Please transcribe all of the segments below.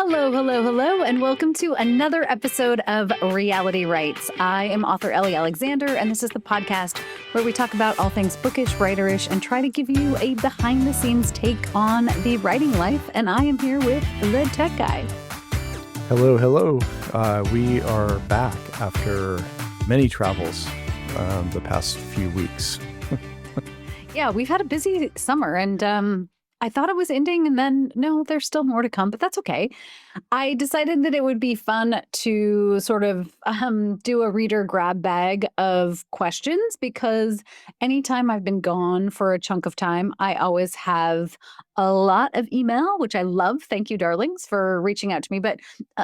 Hello, hello, hello, and welcome to another episode of Reality Writes. I am author Ellie Alexander, and this is the podcast where we talk about all things bookish, writerish, and try to give you a behind-the-scenes take on the writing life. And I am here with the tech guy. Hello, hello. We are back after many travels the past few weeks. Yeah, we've had a busy summer, and I thought it was ending, and then no, there's still more to come, but that's okay. I decided that it would be fun to sort of do a reader grab bag of questions because anytime I've been gone for a chunk of time, I always have a lot of email, which I love. Thank you, darlings, for reaching out to me. But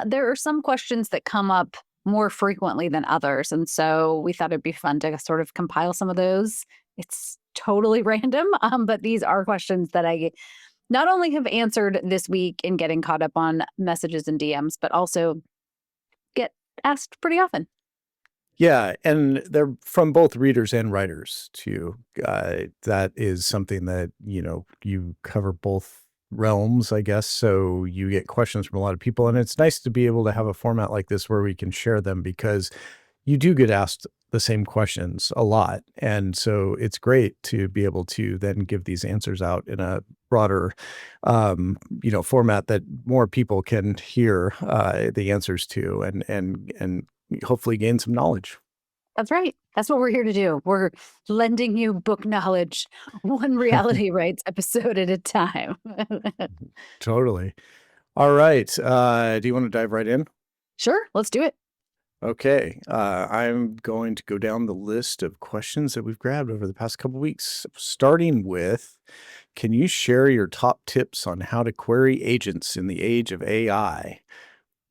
there are some questions that come up more frequently than others. And so we thought it'd be fun to sort of compile some of those. It's totally random, but these are questions that I not only have answered this week in getting caught up on messages and DMs, but also get asked pretty often. Yeah, and they're from both readers and writers too. That is something that, you cover both realms, I guess. So you get questions from a lot of people, and it's nice to be able to have a format like this where we can share them because you do get asked the same questions a lot. And so it's great to be able to then give these answers out in a broader, format that more people can hear the answers to and hopefully gain some knowledge. That's right. That's what we're here to do. We're lending you book knowledge, one Reality Writes episode at a time. Totally. All right. Do you want to dive right in? Sure, let's do it. Okay, I'm going to go down the list of questions that we've grabbed over the past couple weeks, starting with, can you share your top tips on how to query agents in the age of AI?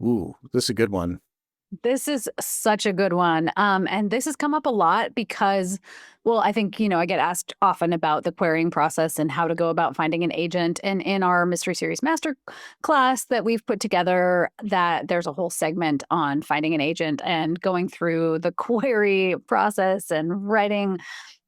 Ooh, this is a good one. This is such a good one. And this has come up a lot because, well, I think, I get asked often about the querying process and how to go about finding an agent. And in our Mystery Series Master class that we've put together, that there's a whole segment on finding an agent and going through the query process and writing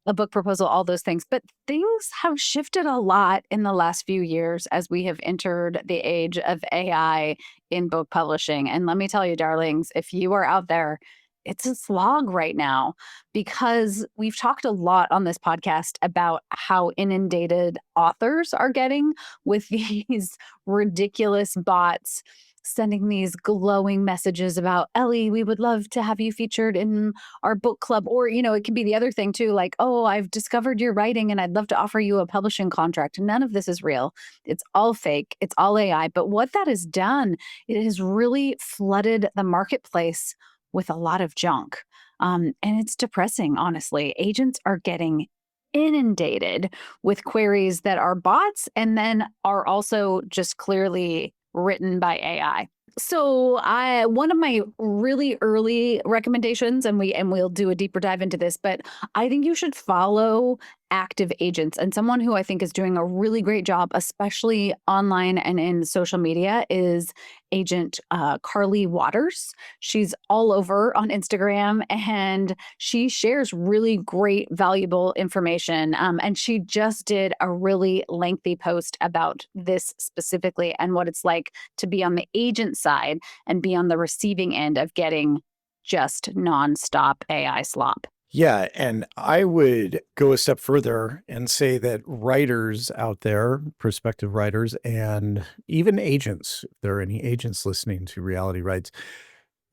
a book proposal, all those things. But things have shifted a lot in the last few years as we have entered the age of AI in book publishing. And let me tell you, darlings, if you are out there, it's a slog right now because we've talked a lot on this podcast about how inundated authors are getting with these ridiculous bots sending these glowing messages about Ellie, we would love to have you featured in our book club. Or, it can be the other thing too, like, oh, I've discovered your writing and I'd love to offer you a publishing contract. None of this is real. It's all fake. It's all AI. But what that has done, it has really flooded the marketplace with a lot of junk. And it's depressing, honestly. Agents are getting inundated with queries that are bots and then are also just clearly written by AI. So one of my really early recommendations, and we'll do a deeper dive into this, but I think you should follow active agents. And someone who I think is doing a really great job, especially online and in social media, is agent Carly Waters. She's all over on Instagram and she shares really great, valuable information. And she just did a really lengthy post about this specifically and what it's like to be on the agent side and be on the receiving end of getting just nonstop AI slop. Yeah, and I would go a step further and say that writers out there, prospective writers, and even agents, if there are any agents listening to Reality Writes,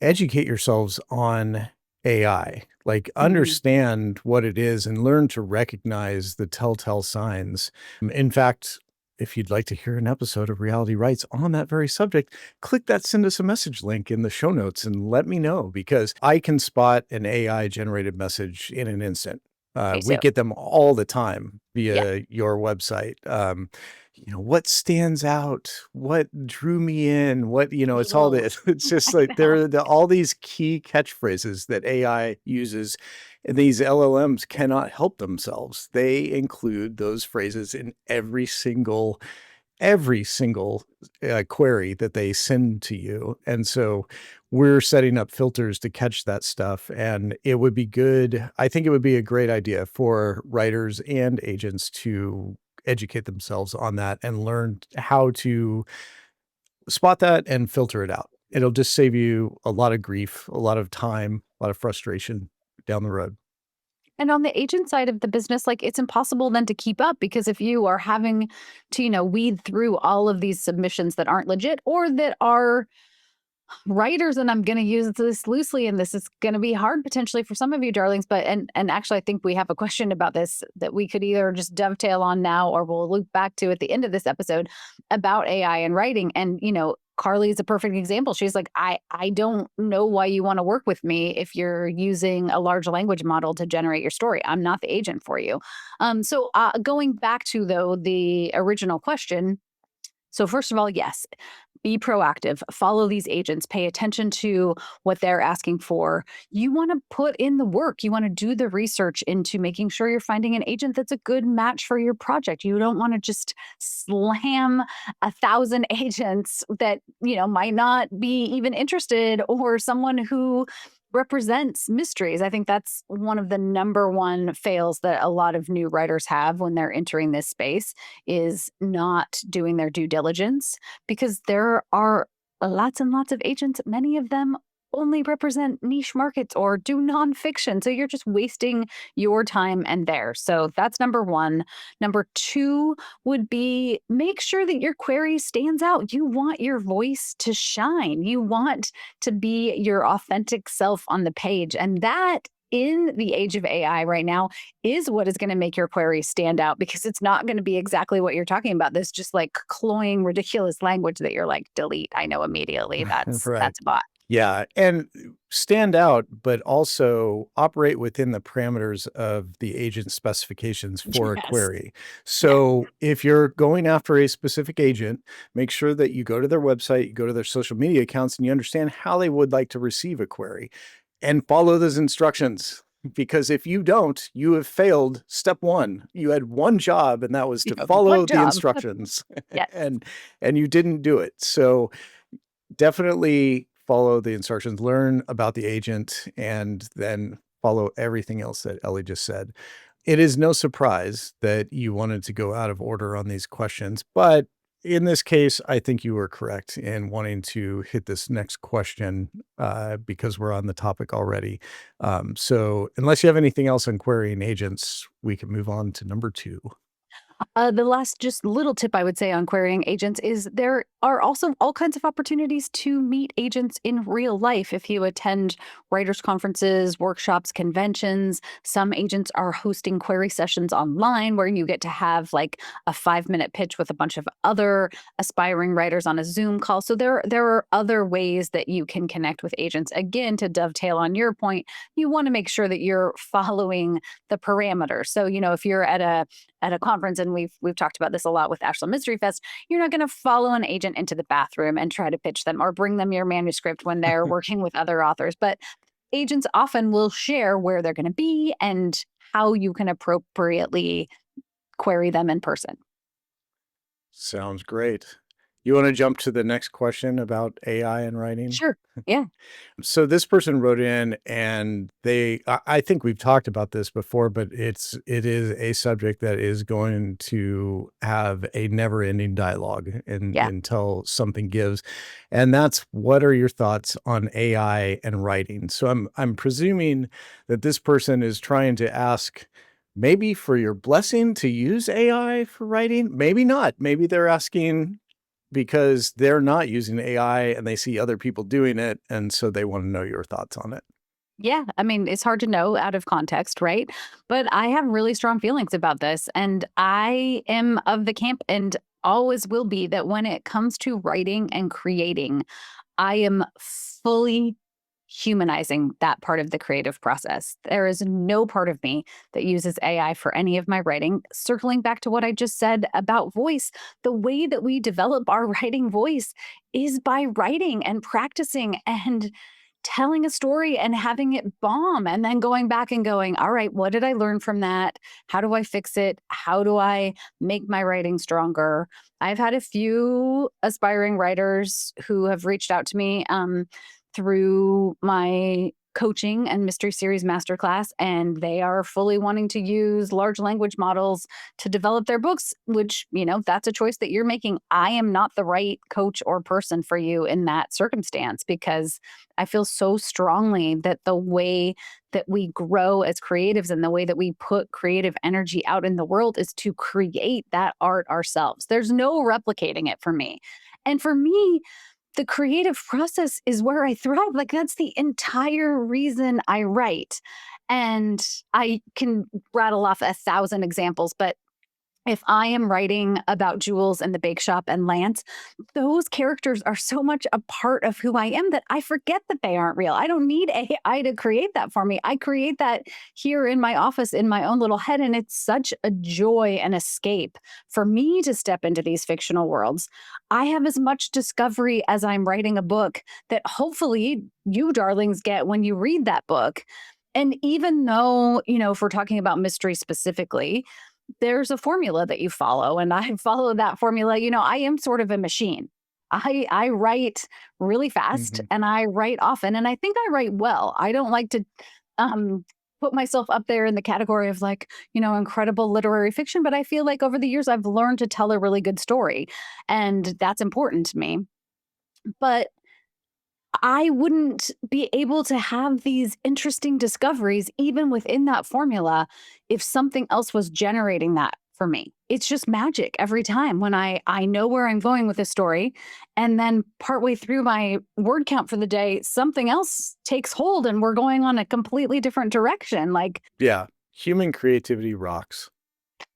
educate yourselves on AI. Like, understand what it is and learn to recognize the telltale signs. In fact, if you'd like to hear an episode of Reality Writes on that very subject, click that send us a message link in the show notes and let me know, because I can spot an AI generated message in an instant. We get them all the time via your website. What stands out? What drew me in? What, it's all this. It's just like there are all these key catchphrases that AI uses. And these LLMs cannot help themselves. They include those phrases in every single query that they send to you. And so we're setting up filters to catch that stuff. And it would be good. I think it would be a great idea for writers and agents to educate themselves on that and learn how to spot that and filter it out. It'll just save you a lot of grief, a lot of time, a lot of frustration down the road. And on the agent side of the business, like it's impossible then to keep up because if you are having to, weed through all of these submissions that aren't legit or that are writers, and I'm going to use this loosely, and this is going to be hard potentially for some of you darlings, but and actually I think we have a question about this that we could either just dovetail on now or we'll loop back to at the end of this episode about AI and writing. And Carly is a perfect example. She's like, I don't know why you want to work with me if you're using a large language model to generate your story. I'm not the agent for you. So going back to though the original question, so, first of all, yes, be proactive, follow these agents, pay attention to what they're asking for. You want to put in the work, you want to do the research into making sure you're finding an agent that's a good match for your project. You don't want to just slam 1,000 agents that, might not be even interested or someone who represents mysteries. I think that's one of the number one fails that a lot of new writers have when they're entering this space is not doing their due diligence because there are lots and lots of agents, many of them only represent niche markets or do nonfiction. So you're just wasting your time and theirs. So that's number one. Number two would be make sure that your query stands out. You want your voice to shine. You want to be your authentic self on the page. And that in the age of AI right now is what is going to make your query stand out because it's not going to be exactly what you're talking about. This just like cloying, ridiculous language that you're like, delete. I know immediately Right. that's a bot. Yeah, and stand out, but also operate within the parameters of the agent specifications for a Yes. query. Yeah. So if you're going after a specific agent, make sure that you go to their website, you go to their social media accounts, and you understand how they would like to receive a query and follow those instructions. Because if you don't, you have failed step one. You had one job, and that was You to have one follow the job. instructions, Yes. and you didn't do it. So definitely follow the instructions, learn about the agent, and then follow everything else that Ellie just said. It is no surprise that you wanted to go out of order on these questions, but in this case, I think you were correct in wanting to hit this next question because we're on the topic already. So, unless you have anything else on querying agents, we can move on to number two. The last just little tip I would say on querying agents is there are also all kinds of opportunities to meet agents in real life. If you attend writers' conferences, workshops, conventions, some agents are hosting query sessions online where you get to have like a 5-minute pitch with a bunch of other aspiring writers on a Zoom call. So there are other ways that you can connect with agents. Again, to dovetail on your point, you want to make sure that you're following the parameters. So, if you're at a conference, and we've talked about this a lot with Ashland Mystery Fest, you're not going to follow an agent into the bathroom and try to pitch them or bring them your manuscript when they're working with other authors. But agents often will share where they're going to be and how you can appropriately query them in person. Sounds great. You want to jump to the next question about AI and writing? Sure. Yeah. So this person wrote in and I think we've talked about this before, but it is a subject that is going to have a never ending dialogue Yeah. until something gives. And that's, what are your thoughts on AI and writing? So I'm presuming that this person is trying to ask maybe for your blessing to use AI for writing. Maybe not. Maybe they're asking because they're not using AI and they see other people doing it, and so they wanna know your thoughts on it. Yeah, I mean, it's hard to know out of context, right? But I have really strong feelings about this. And I am of the camp and always will be that when it comes to writing and creating, I am fully humanizing that part of the creative process. There is no part of me that uses AI for any of my writing. Circling back to what I just said about voice, the way that we develop our writing voice is by writing and practicing and telling a story and having it bomb and then going back and going, all right, what did I learn from that? How do I fix it? How do I make my writing stronger? I've had a few aspiring writers who have reached out to me through my coaching and mystery series masterclass, and they are fully wanting to use large language models to develop their books, which, that's a choice that you're making. I am not the right coach or person for you in that circumstance, because I feel so strongly that the way that we grow as creatives and the way that we put creative energy out in the world is to create that art ourselves. There's no replicating it for me. And for me, the creative process is where I thrive. Like, that's the entire reason I write. And I can rattle off 1,000 examples, but if I am writing about Jules and the bake shop and Lance, those characters are so much a part of who I am that I forget that they aren't real. I don't need AI to create that for me. I create that here in my office in my own little head. And it's such a joy and escape for me to step into these fictional worlds. I have as much discovery as I'm writing a book that hopefully you darlings get when you read that book. And even though, if we're talking about mystery specifically, there's a formula that you follow, and I follow that formula. I am sort of a machine. I write really fast Mhm. and I write often, and I think I write well. I don't like to put myself up there in the category of, like, incredible literary fiction, but I feel like over the years I've learned to tell a really good story, and that's important to me. But I wouldn't be able to have these interesting discoveries even within that formula if something else was generating that for me. It's just magic every time when I know where I'm going with a story, and then partway through my word count for the day, something else takes hold and we're going on a completely different direction. Like, Yeah. Human creativity rocks.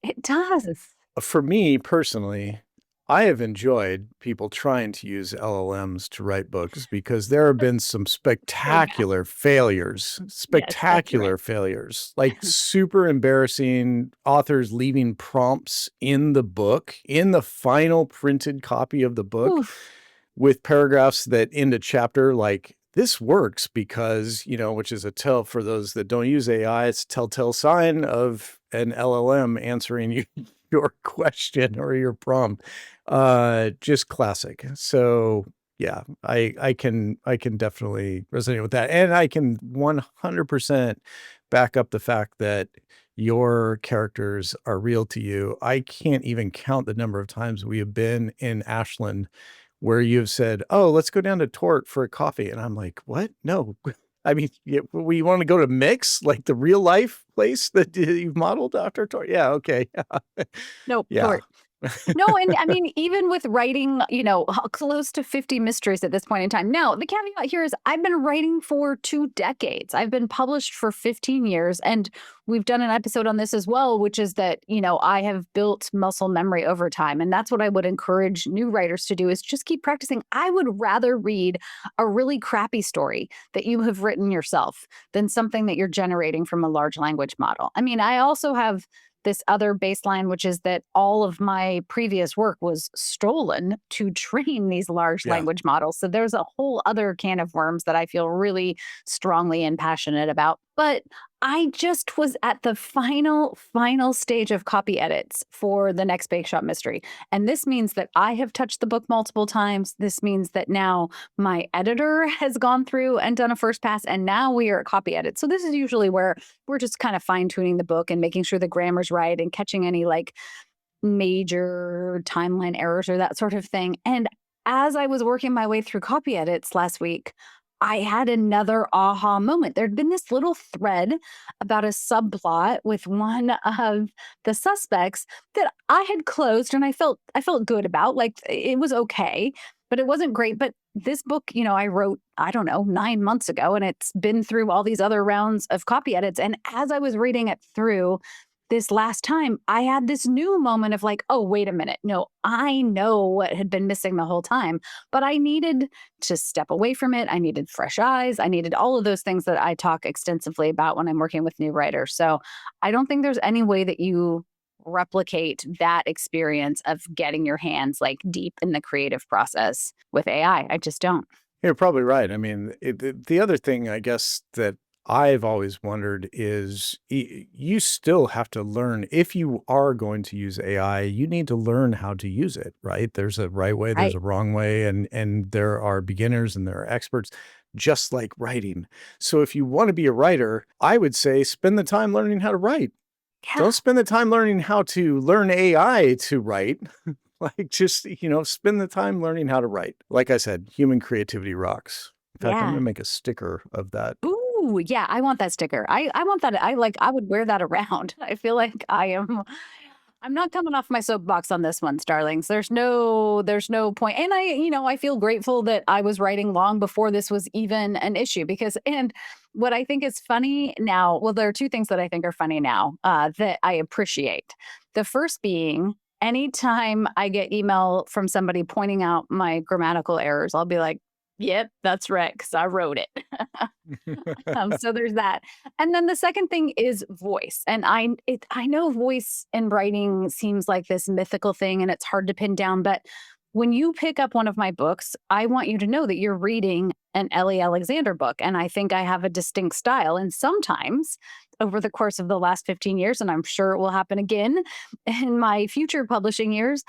it does. For me personally, I have enjoyed people trying to use LLMs to write books because there have been some Very bad. Yes, that's right. spectacular failures, like super embarrassing authors leaving prompts in the book, in the final printed copy of the book, Oof. with paragraphs that end a chapter like, this works because, which is a tell for those that don't use AI, it's a telltale sign of an LLM answering you your question or your prompt. Just classic. So yeah, I can definitely resonate with that. And I can 100% back up the fact that your characters are real to you. I can't even count the number of times we have been in Ashland where you've said, "Oh, let's go down to Tort for a coffee." And I'm like, "What? No." I mean, we want to go to Mix, like the real life place that you've modeled after Tort. Yeah. Okay. Nope. Yeah. Tort. No, and I mean, even with writing, close to 50 mysteries at this point in time. Now, the caveat here is I've been writing for 2 decades. I've been published for 15 years. And we've done an episode on this as well, which is that, I have built muscle memory over time. And that's what I would encourage new writers to do, is just keep practicing. I would rather read a really crappy story that you have written yourself than something that you're generating from a large language model. I mean, I also have this other baseline, which is that all of my previous work was stolen to train these large Yeah. language models. So there's a whole other can of worms that I feel really strongly and passionate about. But I just was at the final stage of copy edits for the next Bake Shop mystery. And this means that I have touched the book multiple times. This means that now my editor has gone through and done a first pass, and now we are at copy edit. So this is usually where we're just kind of fine tuning the book and making sure the grammar's right and catching any like major timeline errors or that sort of thing. And as I was working my way through copy edits last week, I had another aha moment. There'd been this little thread about a subplot with one of the suspects that I had closed, and I felt good about. Like, it was okay, but it wasn't great. But this book, I wrote, I don't know, 9 months ago, and it's been through all these other rounds of copy edits. And as I was reading it through this last time, I had this new moment of like, oh, wait a minute. No, I know what had been missing the whole time, but I needed to step away from it. I needed fresh eyes. I needed all of those things that I talk extensively about when I'm working with new writers. So I don't think there's any way that you replicate that experience of getting your hands like deep in the creative process with AI. I just don't. You're probably right. I mean, the other thing I guess that I've always wondered is you still have to learn if you are going to use AI, you need to learn how to use it, right? There's a right way, there's Right. a wrong way, and there are beginners and there are experts. just like writing. So if you want to be a writer, I would say spend the time learning how to write. Yeah. Don't spend the time learning how to learn AI to write. Like, just, spend the time learning how to write. Like I said, human creativity rocks. In fact, I'm going Yeah. to make a sticker of that. Ooh, yeah, I want that sticker. I want that. I would wear that around. I feel like I'm not coming off my soapbox on this one, Starlings. There's no point. And I feel grateful that I was writing long before this was even an issue because and what I think is funny now, well, there are two things that I think are funny now that I appreciate. The first being anytime I get email from somebody pointing out my grammatical errors, I'll be like, yep, that's right, because I wrote it. So there's that. And then the second thing is voice. And I know voice and writing seems like this mythical thing and it's hard to pin down, but when you pick up one of my books, I want you to know that you're reading an Ellie Alexander book. And I think I have a distinct style. And sometimes over the course of the last 15 years, and I'm sure it will happen again in my future publishing years,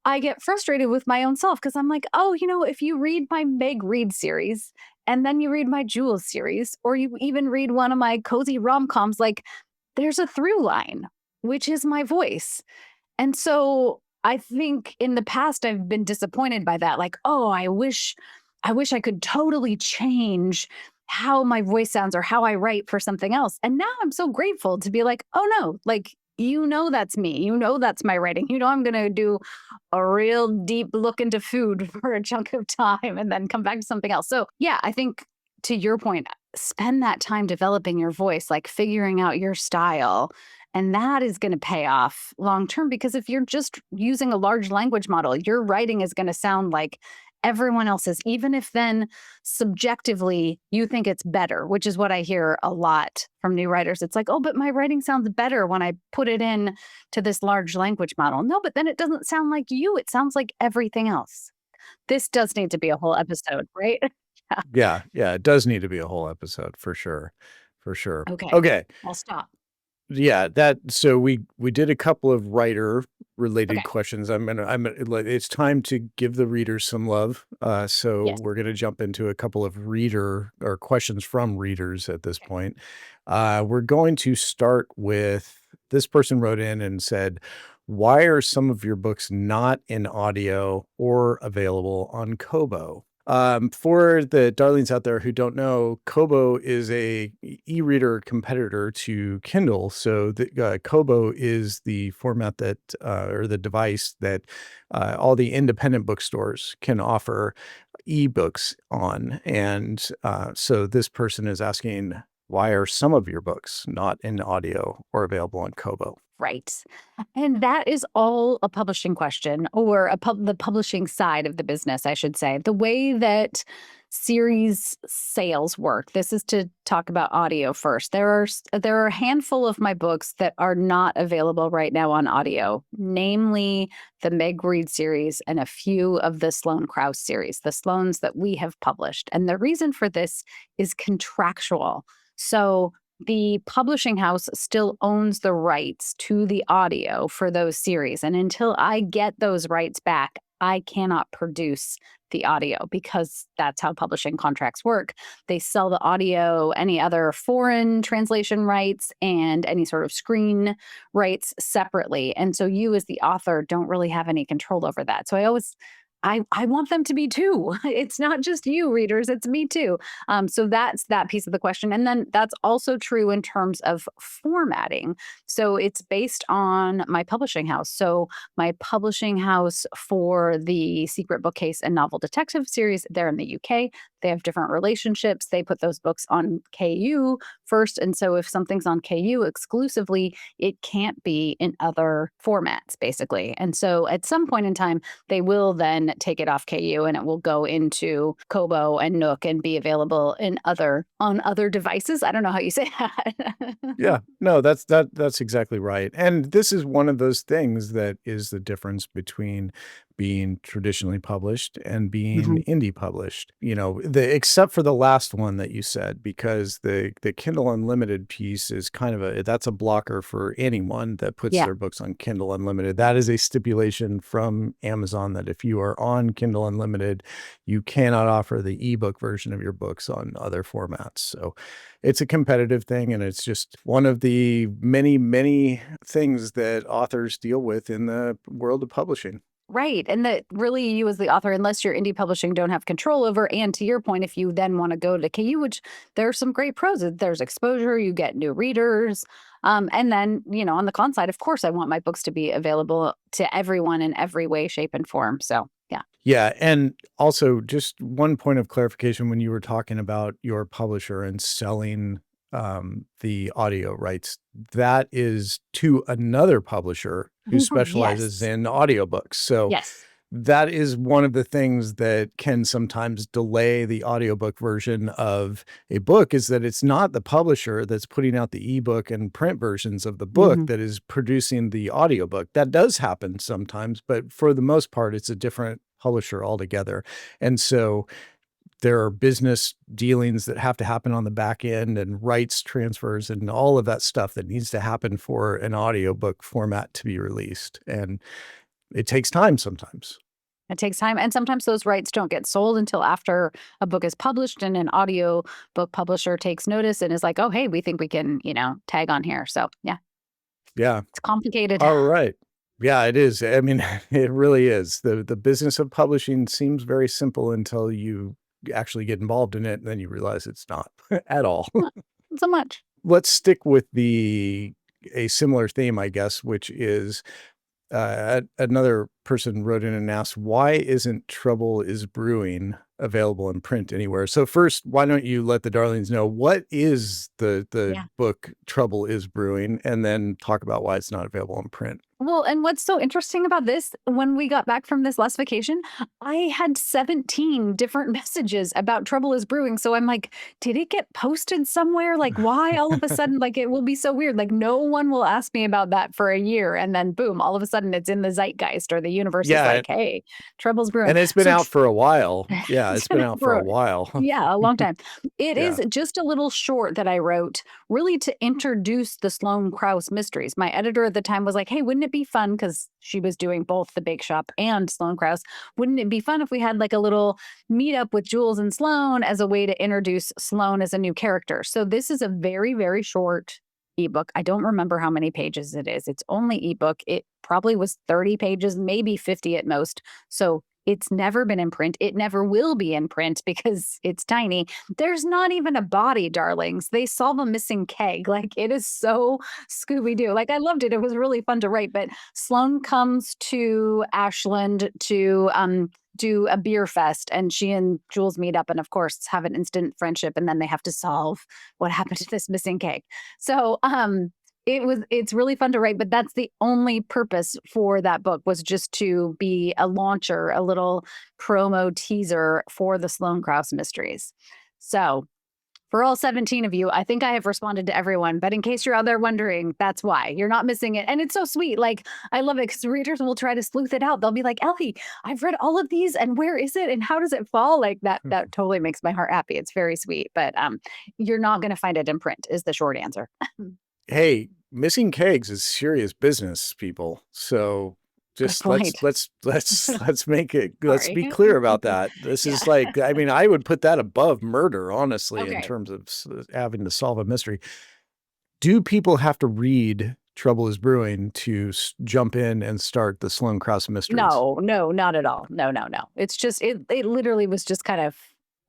I get frustrated with my own self because I'm like, oh, if you read my Meg Read series and then you read my Jules series, or you even read one of my cozy rom coms, like there's a through line, which is my voice. And so I think in the past I've been disappointed by that. Like, oh, I wish I could totally change how my voice sounds or how I write for something else. And now I'm so grateful to be like, oh no, like that's me. That's my writing. I'm going to do a real deep look into food for a chunk of time and then come back to something else. So, yeah, I think to your point, spend that time developing your voice, like figuring out your style. And that is going to pay off long term because if you're just using a large language model, your writing is going to sound like everyone else's, even if then subjectively you think it's better, which is what I hear a lot from new writers. It's like, oh, but my writing sounds better when I put it in to this large language model. No, but then it doesn't sound like you. It sounds like everything else. This does need to be a whole episode, right? Yeah, it does need to be a whole episode for sure. For sure. Okay, Okay. I'll stop. Yeah, so we did a couple of writer related Okay. questions. It's time to give the readers some love. So Yes. we're gonna jump into a couple of reader or questions from readers at this Okay. point. We're going to start with this person wrote in and said, "Why are some of your books not in audio or available on Kobo?" For the darlings out there who don't know, Kobo is a e-reader competitor to Kindle. So the Kobo is the format that or the device that all the independent bookstores can offer ebooks on. And so this person is asking, why are some of your books not in audio or available on Kobo? Right. And that is all a publishing question or the publishing side of the business, I should say. The way that series sales work. This is to talk about audio first. There are a handful of my books that are not available right now on audio, namely the Meg Read series and a few of the Sloane Krause series, the Sloanes that we have published. And the reason for this is contractual. So the publishing house still owns the rights to the audio for those series. And until I get those rights back, I cannot produce the audio because that's how publishing contracts work. They sell the audio, any other foreign translation rights, and any sort of screen rights separately. And so you, as the author, don't really have any control over that. So I want them to be too. It's not just you, readers, it's me too. So that's that piece of the question. And then that's also true in terms of formatting. So it's based on my publishing house. So my publishing house for the Secret Bookcase and Novel Detective series, they're in the UK. They have different relationships. They put those books on KU first. And so if something's on KU exclusively, it can't be in other formats, basically. And so at some point in time, they will then take it off KU and it will go into Kobo and Nook and be available on other devices. I don't know how you say that. Yeah, no, that's exactly right. And this is one of those things that is the difference between being traditionally published and being Mhm. indie published, except for the last one that you said, because the Kindle Unlimited piece is kind of that's a blocker for anyone that puts Yeah. their books on Kindle Unlimited. That is a stipulation from Amazon that if you are on Kindle Unlimited, you cannot offer the ebook version of your books on other formats. So it's a competitive thing, and it's just one of the many, many things that authors deal with in the world of publishing. Right. And that really you as the author, unless you're indie publishing, don't have control over. And to your point, if you then want to go to KU, which there's some great pros, there's exposure, you get new readers. And then, on the con side, of course, I want my books to be available to everyone in every way, shape, and form. So, yeah. Yeah, and also just one point of clarification when you were talking about your publisher and selling the audio rights, that is to another publisher who specializes Yes. in audiobooks. So Yes. that is one of the things that can sometimes delay the audiobook version of a book, is that it's not the publisher that's putting out the ebook and print versions of the book Hmm. that is producing the audiobook. That does happen sometimes, but for the most part, it's a different publisher altogether. And so there are business dealings that have to happen on the back end, and rights transfers and all of that stuff that needs to happen for an audiobook format to be released. And it takes time sometimes. It takes time. And sometimes those rights don't get sold until after a book is published and an audio book publisher takes notice and is like, oh, hey, we think we can, tag on here. So, yeah, Yeah. it's complicated. All right. Yeah, it is. I mean, it really is. The business of publishing seems very simple until you actually get involved in it, and then you realize it's not at all. Not so much. Let's stick with a similar theme, I guess, which is another person wrote in and asked, why isn't Trouble Is Brewing available in print anywhere? So first, why don't you let the darlings know what is the Yeah. book Trouble Is Brewing, and then talk about why it's not available in print. Well, and what's so interesting about this, when we got back from this last vacation, I had 17 different messages about Trouble is Brewing. So I'm like, did it get posted somewhere? Like, why all of a sudden, like, it will be so weird. Like, no one will ask me about that for a year. And then, boom, all of a sudden it's in the zeitgeist, or the universe is Yeah, like, hey, Trouble's Brewing. and it's been So, out for a while. Yeah, it's it's been been out for a for, while. yeah, a long time. It Yeah. is just a little short that I wrote, really to introduce the Sloane Krause mysteries. My editor at the time was like, hey, wouldn't it be fun? Because she was doing both the Bake Shop and Sloane Krause. Wouldn't it be fun if we had like a little meetup with Jules and Sloane as a way to introduce Sloane as a new character? So this is a very, very short ebook. I don't remember how many pages it is. It's only ebook. It probably was 30 pages, maybe 50 at most. So it's never been in print. It never will be in print because it's tiny. There's not even a body, darlings. They solve a missing keg. Like, it is so Scooby Doo. Like, I loved it. It was really fun to write. But Sloane comes to Ashland to do a beer fest, and she and Jules meet up and, of course, have an instant friendship. And then they have to solve what happened to this missing keg. So, it's really fun to write, but that's the only purpose for that book, was just to be a launcher, a little promo teaser for the Sloane Krause mysteries. So for all 17 of you, I think I have responded to everyone, but in case you're out there wondering, that's why you're not missing it. And it's so sweet. Like, I love it because readers will try to sleuth it out. They'll be like, Ellie, I've read all of these, and where is it? And how does it fall? Like, that totally makes my heart happy. It's very sweet, but you're not going to find it in print is the short answer. Hey, missing kegs is serious business, people. So Good just let's point. let's let's make it, let's Sorry. be clear about that. This Yeah. is like, I mean, I would put that above murder, honestly, in Okay. terms of having to solve a mystery. Do people have to read Trouble Is Brewing to jump in and start the Sloane Krause mysteries? No, no, not at all. No, no, no. It's just it literally was just kind of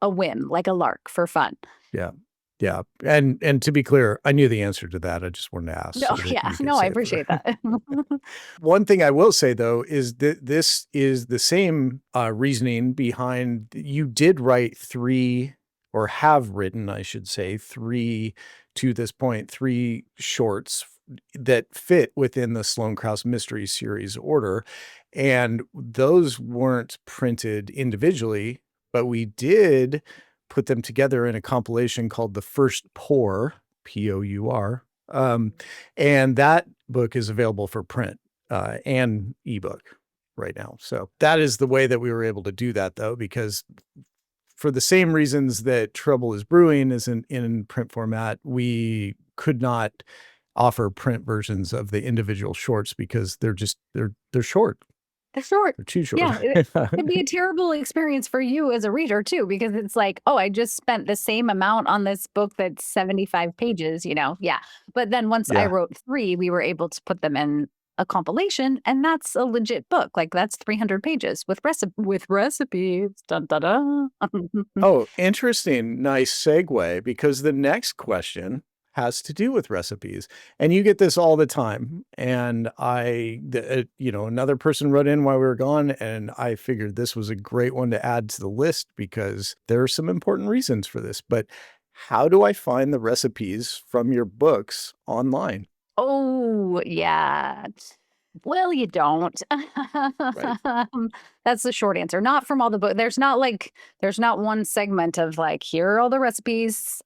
a whim, like a lark for fun. Yeah. Yeah. And to be clear, I knew the answer to that. I just wanted to ask No, so that yeah. you could No, I say it for appreciate that. One thing I will say, though, is that this is the same reasoning behind, you did write three, or have written, I should say, three to this point, three shorts that fit within the Sloane Krause Mystery Series order. And those weren't printed individually, but we did put them together in a compilation called The First Pour, Pour. And that book is available for print and ebook. right now. So that is the way that we were able to do that, though, because for the same reasons that Trouble Is Brewing isn't in print format, we could not offer print versions of the individual shorts because they're short. They're short. They're too short. Yeah, it'd be a terrible experience for you as a reader too, because it's like, oh, I just spent the same amount on this book that's 75 pages, you know? Yeah. But then once I Yeah. wrote 3, we were able to put them in a compilation, and that's a legit book. Like that's 300 pages with recipes. Dun, dun, dun. Oh, interesting. Nice segue, because the next question has to do with recipes. And you get this all the time. And another person wrote in while we were gone, and I figured this was a great one to add to the list because there are some important reasons for this. But how do I find the recipes from your books online? Oh, yeah. Well, you don't. Right. That's the short answer. Not from all the book. There's not one segment of like, here are all the recipes.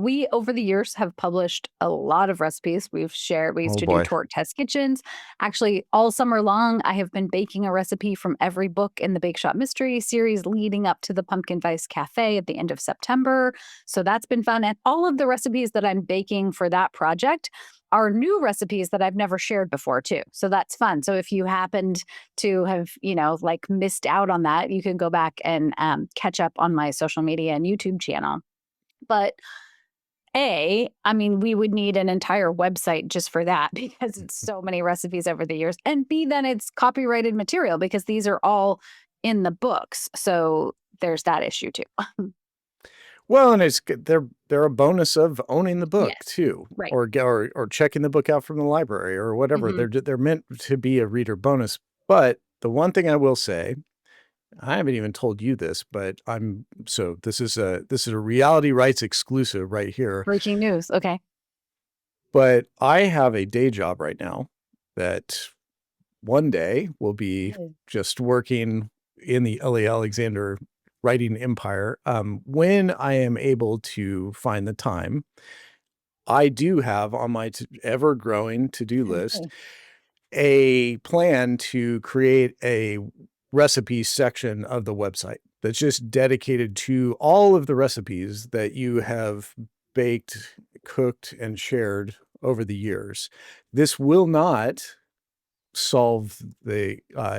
We over the years have published a lot of recipes. We used Oh to do boy. Torte test kitchens. Actually, all summer long, I have been baking a recipe from every book in the Bake Shop Mystery series leading up to the Pumpkin Vice Cafe at the end of September. So that's been fun. And all of the recipes that I'm baking for that project are new recipes that I've never shared before too. So that's fun. So if you happened to have, like missed out on that, you can go back and catch up on my social media and YouTube channel. But I mean, we would need an entire website just for that because it's so many recipes over the years. And B, then it's copyrighted material because these are all in the books. So there's that issue too. Well, and they're a bonus of owning the book Yes. too, Right. or checking the book out from the library or whatever. Hmm. They're meant to be a reader bonus. But the one thing I will say, I haven't even told you this, but this is a reality rights exclusive right here. Breaking news. Okay. But I have a day job right now that one day will be Mm. just working in the Ellie Alexander writing empire. When I am able to find the time, I do have on my ever growing to-do list Okay. a plan to create a recipe section of the website that's just dedicated to all of the recipes that you have baked, cooked, and shared over the years. This will not solve the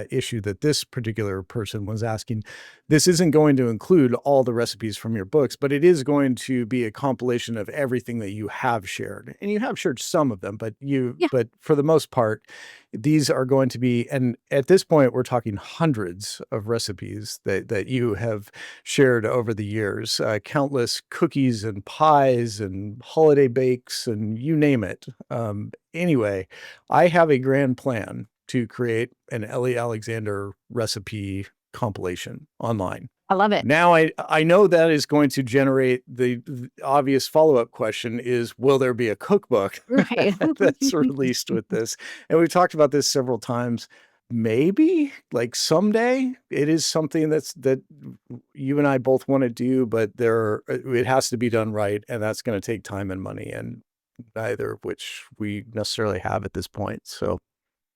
issue that this particular person was asking. This isn't going to include all the recipes from your books, but it is going to be a compilation of everything that you have shared. And you have shared some of them, Yeah. but for the most part, these are going to be, and at this point, we're talking hundreds of recipes that you have shared over the years, countless cookies and pies and holiday bakes and you name it. Anyway, I have a grand plan to create an Ellie Alexander recipe compilation online. I love it. Now I know that is going to generate the obvious follow-up question is, will there be a cookbook Right. that's released with this? And we've talked about this several times. Maybe like someday it is something that you and I both want to do, but it has to be done right, and that's going to take time and money, and neither of which we necessarily have at this point. So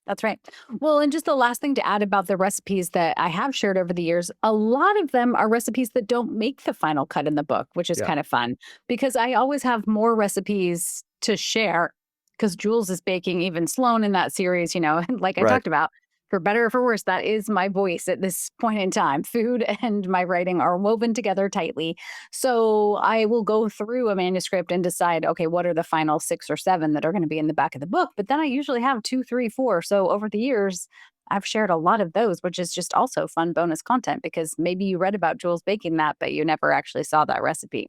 That's right. Well, and just the last thing to add about the recipes that I have shared over the years, a lot of them are recipes that don't make the final cut in the book, which is yeah, kind of fun because I always have more recipes to share because Jules is baking even Sloan in that series, and like I right. talked about, for better or for worse, that is my voice at this point in time. Food and my writing are woven together tightly. So I will go through a manuscript and decide, okay, what are the final 6 or 7 that are going to be in the back of the book? But then I usually have 2, 3, 4. So over the years, I've shared a lot of those, which is just also fun bonus content because maybe you read about Jules baking that, but you never actually saw that recipe.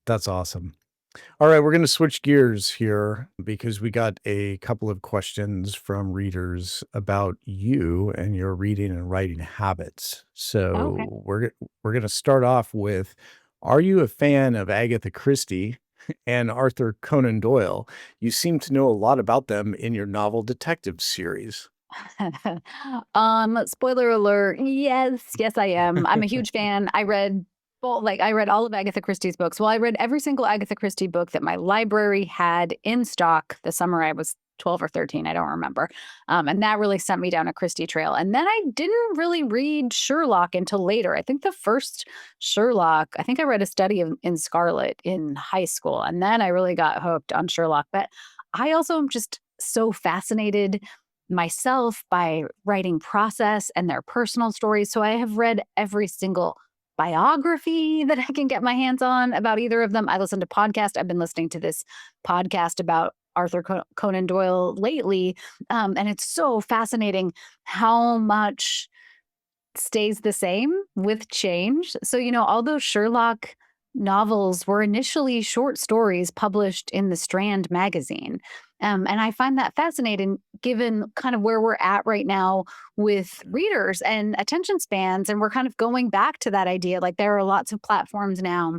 That's awesome. All right, we're going to switch gears here because we got a couple of questions from readers about you and your reading and writing habits. Oh, okay. So we're going to start off with, are you a fan of Agatha Christie and Arthur Conan Doyle? You seem to know a lot about them in your novel detective series. Spoiler alert. Yes, I am. I'm a huge fan. I read all of Agatha Christie's books. Well, I read every single Agatha Christie book that my library had in stock the summer I was 12 or 13, I don't remember. And that really sent me down a Christie trail. And then I didn't really read Sherlock until later. I think the first Sherlock, I think I read a study in Scarlet in high school. And then I really got hooked on Sherlock. But I also am just so fascinated myself by writing process and their personal stories. So I have read every single biography that I can get my hands on about either of them. I listen to podcasts. I've been listening to this podcast about Arthur Conan Doyle lately. And it's so fascinating how much stays the same with change. So, all those Sherlock novels were initially short stories published in the Strand magazine. And I find that fascinating given kind of where we're at right now with readers and attention spans. And we're kind of going back to that idea. Like there are lots of platforms now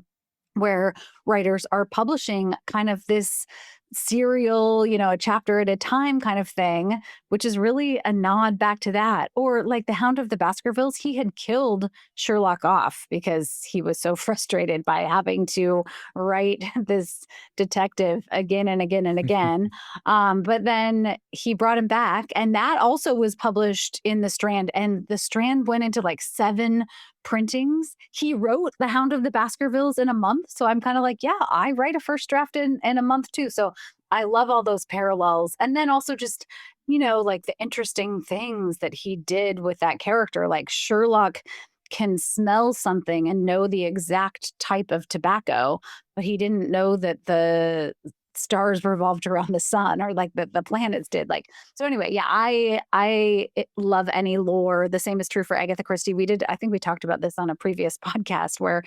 where writers are publishing kind of this serial, a chapter at a time kind of thing, which is really a nod back to that. Or like the Hound of the Baskervilles, he had killed Sherlock off because he was so frustrated by having to write this detective again and again and again. But then he brought him back, and that also was published in the Strand, and the Strand went into like 7 printings. He wrote The Hound of the Baskervilles in a month. So I'm kind of like, yeah, I write a first draft in a month too. So I love all those parallels. And then also just, like the interesting things that he did with that character. Like Sherlock can smell something and know the exact type of tobacco, but he didn't know that the stars revolved around the sun, or like the planets did. Like, so anyway, yeah, I love any lore. The same is true for Agatha Christie. I think we talked about this on a previous podcast where,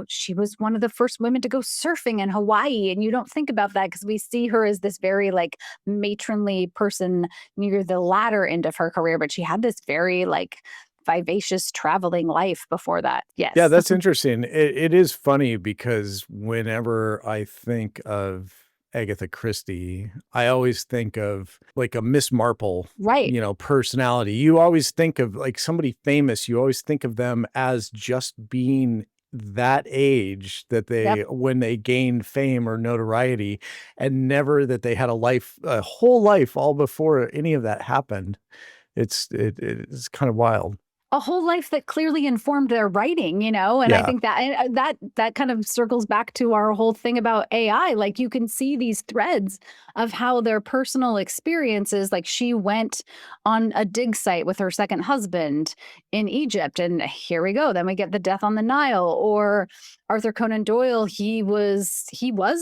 she was one of the first women to go surfing in Hawaii. And you don't think about that because we see her as this very like matronly person near the latter end of her career, but she had this very like vivacious traveling life before that. Yeah, Yes. that's interesting. It is funny because whenever I think of Agatha Christie, I always think of like a Miss Marple, Right. personality. You always think of like somebody famous, you always think of them as just being that age that Yep. when they gained fame or notoriety, and never that they had a whole life all before any of that happened. It's kind of wild. A whole life that clearly informed their writing, and I Yeah. think that kind of circles back to our whole thing about AI. Like you can see these threads of how their personal experiences, like she went on a dig site with her second husband in Egypt, and here we go. Then we get the death on the Nile. Or Arthur Conan Doyle, he was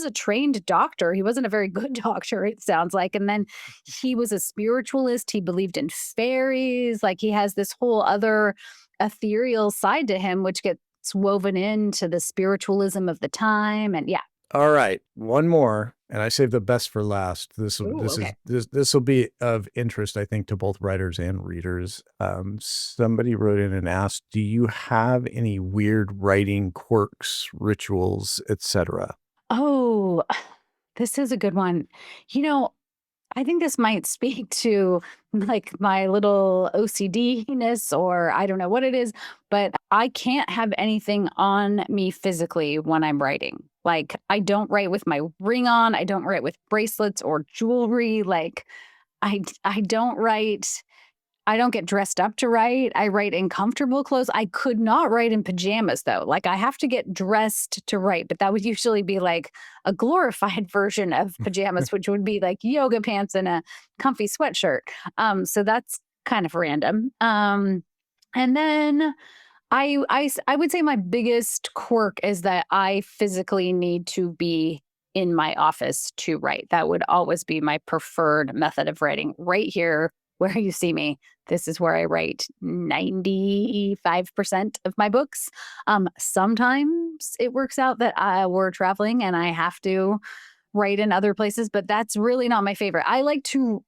a trained doctor. He wasn't a very good doctor, it sounds like. And then he was a spiritualist. He believed in fairies. Like he has this whole other ethereal side to him, which gets woven into the spiritualism of the time. And yeah. All right, one more, and I saved the best for last. Ooh, okay. This will be of interest, I think, to both writers and readers. Somebody wrote in and asked, "Do you have any weird writing quirks, rituals, etc.?" Oh, this is a good one. You know, I think this might speak to like my little OCD-ness, or I don't know what it is, but I can't have anything on me physically when I'm writing. Like I don't write with my ring on, I don't write with bracelets or jewelry. Like I don't write, I don't get dressed up to write. I write in comfortable clothes. I could not write in pajamas though. Like I have to get dressed to write, but that would usually be like a glorified version of pajamas, which would be like yoga pants and a comfy sweatshirt. So that's kind of random. And then I would say my biggest quirk is that I physically need to be in my office to write. That would always be my preferred method of writing. Right here, where you see me, this is where I write 95% of my books. Sometimes it works out that we're traveling and I have to write in other places, but that's really not my favorite. I like to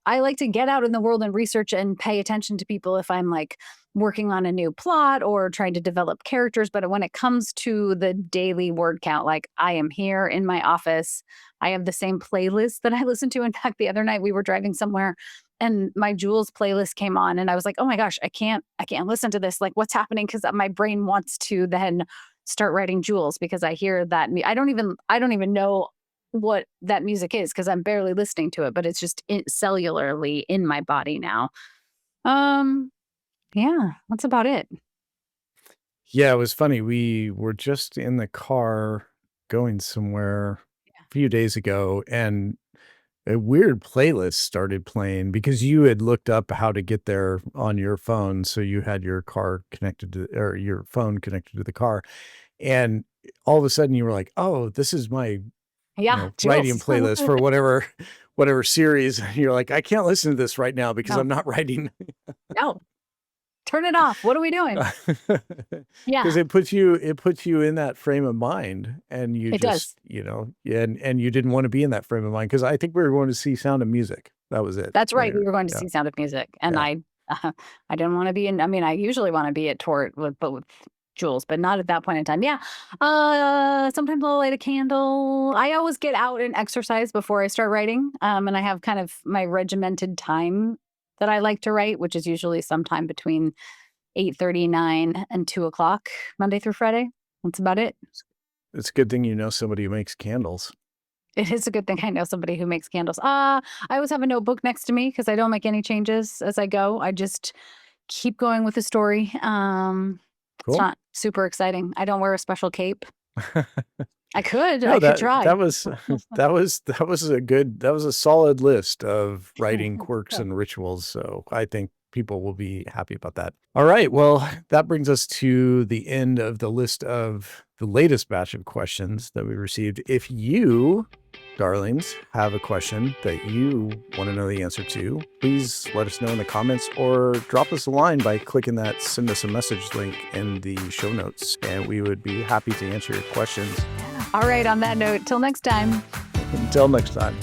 get out in the world and research and pay attention to people if I'm like working on a new plot or trying to develop characters. But when it comes to the daily word count, like I am here in my office. I have the same playlist that I listen to. In fact, the other night we were driving somewhere and my Jules playlist came on and I was like, oh my gosh, I can't listen to this. Like what's happening? Because my brain wants to then start writing Jules because I hear that. I don't even know what that music is because I'm barely listening to it, but it's just cellularly in my body now. Um, yeah, that's about it. Yeah, it was funny. We were just in the car going somewhere a few days ago, and a weird playlist started playing because you had looked up how to get there on your phone. So you had your car connected to, or your phone connected to the car. And all of a sudden you were like, oh, this is my, Yeah, writing Jules. playlist for whatever series. And you're like, I can't listen to this right now because No, I'm not writing. no, turn it off. What are we doing? Because Yeah, it puts you in that frame of mind, and you it does. just, and you didn't want to be in that frame of mind, because I think we were going to see Sound of Music. That was it. That's right. We Right. were going to Yeah. see Sound of Music, and Yeah. I didn't want to be in. I mean, I usually want to be at Tort with Jules, but not at that point in time. Yeah. Sometimes I'll light a candle. I always get out and exercise before I start writing. And I have kind of my regimented time that I like to write, which is usually sometime between 8:39 and 2 o'clock, Monday through Friday. That's about it. It's a good thing you know somebody who makes candles. It is a good thing I know somebody who makes candles. I always have a notebook next to me because I don't make any changes as I go. I just keep going with the story. It's Cool. not super exciting. I don't wear a special cape. I could. No, I could that try. that was that was a solid list of writing quirks and rituals. So I think people will be happy about that. All right. Well, that brings us to the end of the list of the latest batch of questions that we received. If you, darlings, have a question that you want to know the answer to, please let us know in the comments, or drop us a line by clicking that send us a message link in the show notes, and we would be happy to answer your questions. All right. On that note, till next time. Until next time.